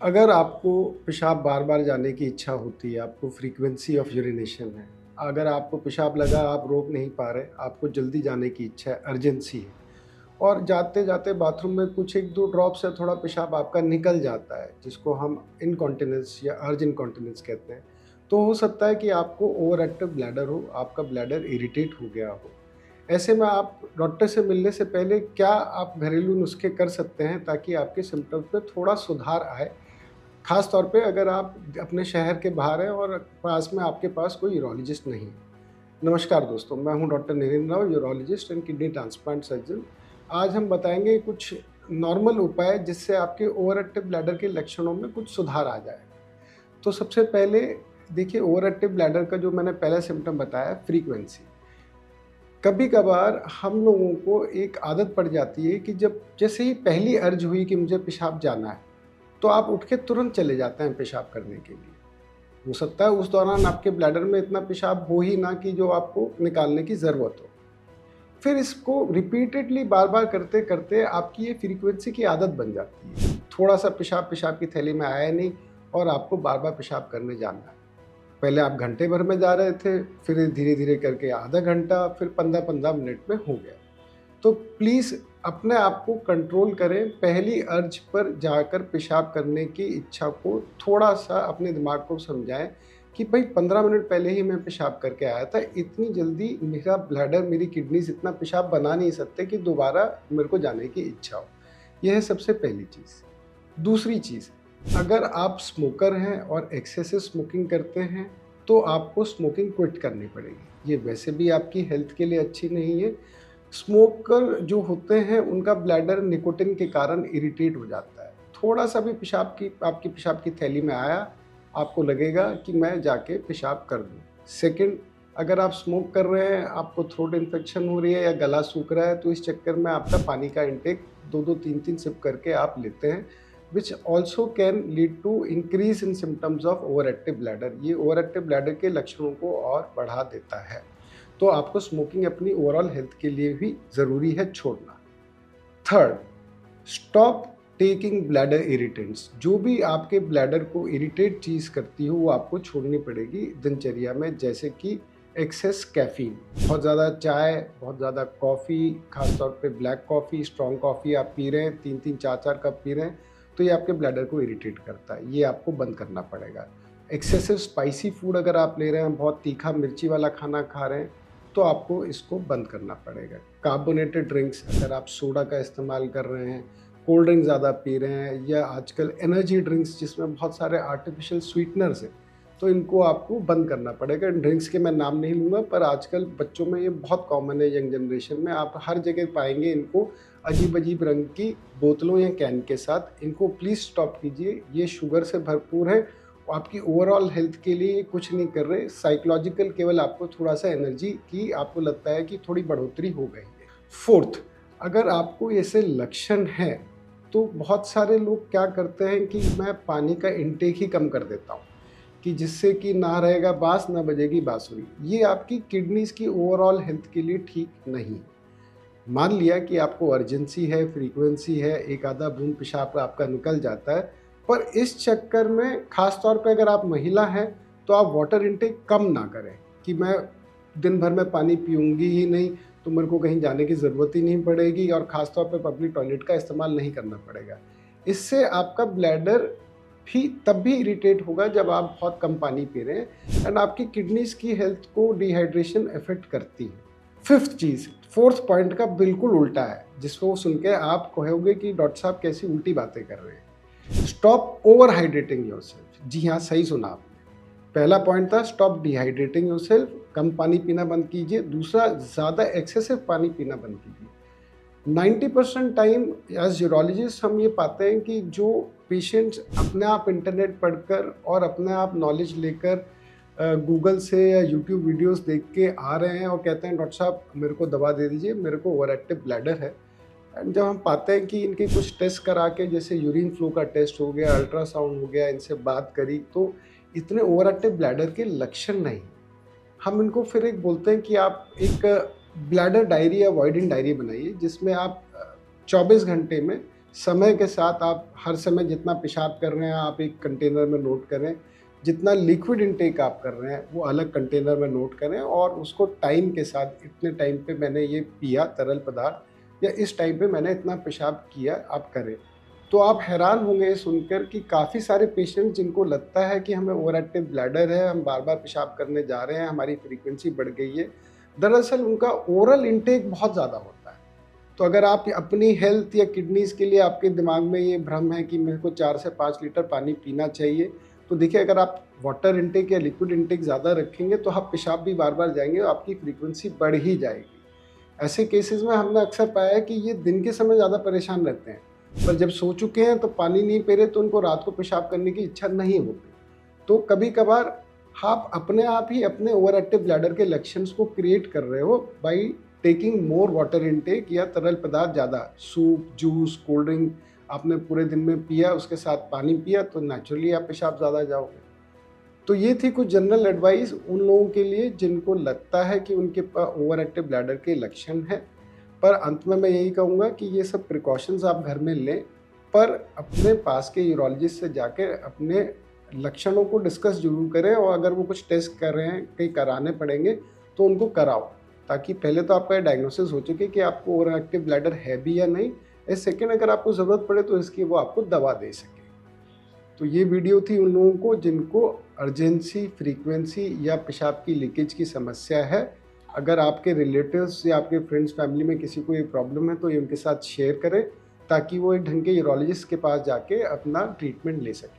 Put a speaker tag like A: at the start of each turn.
A: अगर आपको पेशाब बार-बार जाने की इच्छा होती है, आपको फ्रीक्वेंसी ऑफ यूरिनेशन है, अगर आपको पेशाब लगा आप रोक नहीं पा रहे, आपको जल्दी जाने की इच्छा है, अर्जेंसी है और जाते-जाते बाथरूम में कुछ 1-2 ड्रॉप से थोड़ा पेशाब आपका निकल जाता है, जिसको हम इनकॉन्टिनेंस या अर्ज इनकॉन्टिनेंस कहते हैं। तो हो सकता है कि आपको ओवर एक्टिव ब्लैडर हो, आपका ब्लैडर इरिटेट हो गया हो। ऐसे में आप डॉक्टर से मिलने से पहले क्या आप घरेलू नुस्खे कर सकते हैं ताकि आपके सिम्पटम्स में थोड़ा सुधार आए? ख़ास तौर पे अगर आप अपने शहर के बाहर हैं और पास में आपके पास कोई यूरोलॉजिस्ट नहीं है। नमस्कार दोस्तों, मैं हूं doctor Narendra Rao, urologist and kidney transplant surgeon. आज हम बताएंगे कुछ नॉर्मल उपाय जिससे आपके ओवर एक्टिव ब्लैडर के लक्षणों में कुछ सुधार आ जाए। तो सबसे पहले देखिए, ओवर एक्टिव ब्लैडर का जो मैंने पहला सिम्पटम बताया, फ्रीक्वेंसी। कभी-कभार हम लोगों को एक आदत पड़ जाती है कि जब जैसे ही पहली अर्ज हुई कि मुझे पेशाब जाना है, तो आप उठ के तुरंत चले जाते हैं पेशाब करने के लिए। हो सकता है उस दौरान आपके ब्लैडर में इतना पेशाब हो ही ना कि जो आपको निकालने की ज़रूरत हो। फिर इसको रिपीटेडली बार-बार करते-करते आपकी ये फ्रीक्वेंसी की आदत बन जाती है। थोड़ा-सा पेशाब पेशाब की थैली में आया नहीं और आपको बार-बार पेशाब करने जाना है। पहले आप घंटे भर में जा रहे थे, फिर धीरे-धीरे करके आधा घंटा, फिर 15-15 मिनट में हो गया। तो प्लीज़ अपने आप को कंट्रोल करें। पहली अर्ज पर जाकर पेशाब करने की इच्छा को थोड़ा-सा अपने दिमाग को समझाएँ कि भई 15 मिनट पहले ही मैं पेशाब करके आया था, इतनी जल्दी मेरा ब्लैडर, मेरी किडनीज़ इतना पेशाब बना नहीं सकते कि दोबारा मेरे को जाने की इच्छा हो। यह है सबसे पहली चीज़। दूसरी चीज़, अगर आप स्मोकर हैं और एक्सेसिव स्मोकिंग करते हैं, तो आपको स्मोकिंग क्विट करनी पड़ेगी। ये वैसे भी आपकी हेल्थ के लिए अच्छी नहीं है। स्मोकर जो होते हैं उनका ब्लैडर निकोटिन के कारण इरिटेट हो जाता है। थोड़ा-सा भी पेशाब की आपकी पेशाब की थैली में आया, आपको लगेगा कि मैं जाके पेशाब कर दूँ। सेकंड, अगर आप स्मोक कर रहे हैं, आपको थ्रोट इन्फेक्शन हो रही है या गला सूख रहा है, तो इस चक्कर में आपका पानी का इंटेक 2-2 3-3 सिप करके आप लेते हैं, which also can lead to increase in symptoms of over active bladder. ये ओवर एक्टिव ब्लैडर के लक्षणों को और बढ़ा देता है। तो आपको स्मोकिंग अपनी ओवरऑल हेल्थ के लिए भी ज़रूरी है छोड़ना। Third, stop taking bladder irritants. जो भी आपके ब्लैडर को इरिटेट चीज़ करती हो वो आपको छोड़नी पड़ेगी दिनचर्या में, जैसे कि एक्सेस कैफ़ीन, बहुत ज़्यादा चाय, बहुत ज़्यादा कॉफ़ी, ख़ासतौर पे ब्लैक कॉफ़ी, स्ट्रॉन्ग कॉफ़ी आप पी रहे हैं, 3-3 4-4 कप पी रहे हैं, तो ये आपके ब्लैडर को इरिटेट करता है, ये आपको बंद करना पड़ेगा। एक्सेसिव स्पाइसी फूड अगर आप ले रहे हैं, बहुत तीखा मिर्ची वाला खाना खा रहे हैं, तो आपको इसको बंद करना पड़ेगा। कार्बोनेटेड ड्रिंक्स, अगर आप सोडा का इस्तेमाल कर रहे हैं, कोल्ड ड्रिंक ज़्यादा पी रहे हैं या आजकल एनर्जी ड्रिंक्स जिसमें बहुत सारे आर्टिफिशियल स्वीटनर्स हैं, तो इनको आपको बंद करना पड़ेगा। इन ड्रिंक्स के मैं नाम नहीं लूँगा, पर आजकल बच्चों में ये बहुत कॉमन है, यंग जनरेशन में आप हर जगह पाएँगे इनको अजीब-अजीब रंग की बोतलों या कैन के साथ। इनको प्लीज़ स्टॉप कीजिए, ये शुगर से भरपूर है, आपकी ओवरऑल हेल्थ के लिए ये कुछ नहीं कर रहे। साइकोलॉजिकल केवल आपको थोड़ा-सा एनर्जी की आपको लगता है कि थोड़ी बढ़ोतरी हो गई है। फोर्थ, अगर आपको ऐसे लक्षण हैं, तो बहुत सारे लोग क्या करते हैं कि मैं पानी का इंटेक ही कम कर देता हूँ, कि जिससे कि ना रहेगा बाँस, ना बजेगी बाँसुरी। ये आपकी किडनीज़ की ओवरऑल हेल्थ के लिए ठीक नहीं है। मान लिया कि आपको अर्जेंसी है, फ्रीक्वेंसी है, एक आधा बूँद पेशाब आपका निकल जाता है, पर इस चक्कर में ख़ास तौर पे अगर आप महिला हैं, तो आप वाटर इंटेक कम ना करें कि मैं दिन भर में पानी पीऊँगी ही नहीं, तो मेरे को कहीं जाने की ज़रूरत ही नहीं पड़ेगी और ख़ास तौर पे पब्लिक टॉयलेट का इस्तेमाल नहीं करना पड़ेगा। इससे आपका ब्लैडर भी तब भी इरिटेट होगा जब आप बहुत कम पानी पी रहे हैं एंड आपकी किडनीज़ की हेल्थ को डिहाइड्रेशन अफ़ेक्ट करती है। फिफ्थ चीज़, फोर्थ पॉइंट का बिल्कुल उल्टा है, जिसको सुन के आप कहोगे कि डॉक्टर साहब कैसी उल्टी बातें कर रहे हैं। Stop over hydrating yourself. जी हाँ, सही सुना आपने। पहला पॉइंट था स्टॉप डिहाइड्रेटिंग योरसेल्फ, कम पानी पीना बंद कीजिए। दूसरा, ज़्यादा एक्सेसिव पानी पीना बंद कीजिए। 90% टाइम एज यूरोलॉजिस्ट हम ये पाते हैं कि जो पेशेंट्स अपने आप इंटरनेट पढ़कर और अपने आप नॉलेज लेकर गूगल से या यूट्यूब वीडियोस देख के आ रहे हैं और कहते हैं डॉक्टर साहब मेरे को दवा दे दीजिए, मेरे को ओवर एक्टिव ब्लैडर है। एंड जब हम पाते हैं कि इनके कुछ टेस्ट करा के, जैसे यूरिन फ्लो का टेस्ट हो गया, अल्ट्रासाउंड हो गया, इनसे बात करी, तो इतने ओवर एक्टिव ब्लैडर के लक्षण नहीं। हम इनको फिर एक बोलते हैं कि आप एक ब्लैडर डायरी या वॉइडिन डायरी बनाइए, जिसमें आप 24 घंटे में समय के साथ आप हर समय जितना पेशाब कर रहे हैं आप एक कंटेनर में नोट करें, जितना लिक्विड इनटेक आप कर रहे हैं वो अलग कंटेनर में नोट करें और उसको टाइम के साथ इतने टाइम पे मैंने ये पिया तरल पदार्थ या इस टाइम पे मैंने इतना पेशाब किया आप करें। तो आप हैरान होंगे सुनकर कि काफ़ी सारे पेशेंट जिनको लगता है कि हमें ओवर एक्टिव ब्लैडर है, हम बार-बार पेशाब करने जा रहे हैं, हमारी फ्रीक्वेंसी बढ़ गई है, दरअसल उनका ओरल इनटेक बहुत ज़्यादा होता है। तो अगर आप अपनी हेल्थ या किडनीज़ के लिए आपके दिमाग में ये भ्रम है कि मेरे को 4 से 5 लीटर पानी पीना चाहिए, तो देखिए अगर आप वाटर इनटेक या लिक्विड इनटेक ज़्यादा रखेंगे तो आप पेशाब भी बार-बार जाएँगे और आपकी फ्रीक्वेंसी बढ़ ही जाएगी। ऐसे केसेस में हमने अक्सर पाया है कि ये दिन के समय ज़्यादा परेशान रहते हैं, पर जब सो चुके हैं तो पानी नहीं पी रहे तो उनको रात को पेशाब करने की इच्छा नहीं होती। तो कभी-कभार आप अपने आप ही अपने ओवर एक्टिव ब्लैडर के लक्षण्स को क्रिएट कर रहे हो by taking more water intake या तरल पदार्थ ज़्यादा, सूप, जूस, कोल्ड ड्रिंक आपने पूरे दिन में पिया, उसके साथ पानी पिया तो नेचुरली आप पेशाब ज़्यादा जाओगे। तो ये थी कुछ जनरल एडवाइस उन लोगों के लिए जिनको लगता है कि उनके पास ओवर एक्टिव ब्लैडर के लक्षण हैं। पर अंत में मैं यही कहूँगा कि ये सब प्रिकॉशंस आप घर में लें, पर अपने पास के यूरोलॉजिस्ट से जाके अपने लक्षणों को डिस्कस ज़रूर करें और अगर वो कुछ टेस्ट कर रहे हैं, कहीं कराने पड़ेंगे तो उनको कराओ, ताकि पहले तो आपका डायग्नोसिस हो चुके कि आपको ओवर एक्टिव ब्लैडर है भी या नहीं, और सेकेंड अगर आपको ज़रूरत पड़े तो इसकी वो आपको दवा दे सके। तो ये वीडियो थी उन लोगों को जिनको अर्जेंसी, फ्रीक्वेंसी या पेशाब की लीकेज की समस्या है। अगर आपके रिलेटिव्स या आपके फ्रेंड्स फैमिली में किसी को ये प्रॉब्लम है तो ये उनके साथ शेयर करें, ताकि वो एक ढंग के यूरोलॉजिस्ट के पास जाके अपना ट्रीटमेंट ले सकें।